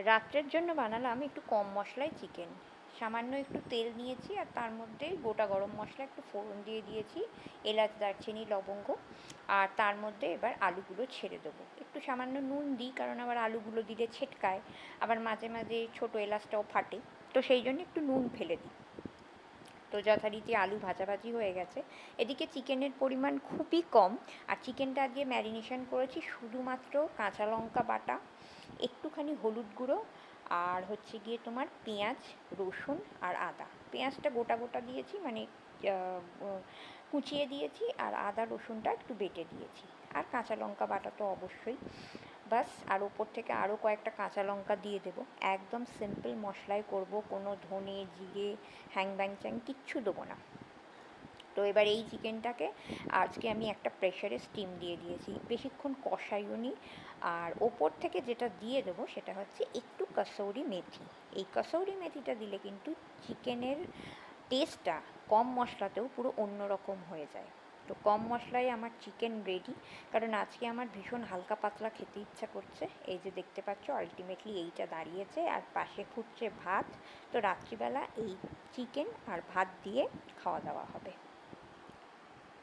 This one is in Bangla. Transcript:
রাত্রের জন্য বানালাম একটু কম মশলায় চিকেন। সামান্য একটু তেল নিয়েছি আর তার মধ্যে গোটা গরম মশলা একটু ফোড়ন দিয়ে দিয়েছি, এলাচ দারচিনি লবঙ্গ। আর তার মধ্যে এবার আলুগুলো ছেড়ে দেবো। একটু সামান্য নুন দিই, কারণ আবার আলুগুলো দিলে ছেটকায়, আবার মাঝে মাঝে ছোটো এলাচটাও ফাটে, তো সেই জন্য একটু নুন ফেলে দিই। তো যথারীতি আলু ভাজাভাজি হয়ে গেছে। এদিকে চিকেনের পরিমাণ খুবই কম, আর চিকেনটা আজকে ম্যারিনেশন করেছি শুধুমাত্র কাঁচা লঙ্কা বাটা, একটুখানি হলুদ গুঁড়ো, আর হচ্ছে গিয়ে তোমার পেঁয়াজ, রসুন আর আদা। পেঁয়াজটা গোটা গোটা দিয়েছি, মানে কুচিয়ে দিয়েছি, আর আদা রসুনটা একটু বেটে দিয়েছি, আর কাঁচা লঙ্কা বাটা তো অবশ্যই। বাস, আর ওপর থেকে আরও কয়েকটা কাঁচা লঙ্কা দিয়ে দেবো। একদম সিম্পল মশলায় করব, কোনো ধনে জিরে হ্যাং ব্যাং চ্যাং কিচ্ছু দেবো না। তো এবার এই চিকেনটাকে আজকে আমি একটা প্রেশারে স্টিম দিয়ে দিয়েছি, বেশিক্ষণ কষাইওনি। আর ওপর থেকে যেটা দিয়ে দেবো সেটা হচ্ছে একটু কসৌরি মেথি। এই কসৌরি মেথিটা দিলে কিন্তু চিকেনের টেস্টটা কম মশলাতেও পুরো অন্যরকম হয়ে যায়। তো কম মশলায় আমার চিকেন রেডি, কারণ আজকে আমার ভীষণ হালকা পাতলা খেতে ইচ্ছা করছে। এই যে দেখতে পাচ্ছ, আলটিমেটলি এইটা দাঁড়িয়েছে, আর পাশে ফুটছে ভাত। তো রাত্রিবেলা এই চিকেন আর ভাত দিয়ে খাওয়া দাওয়া হবে।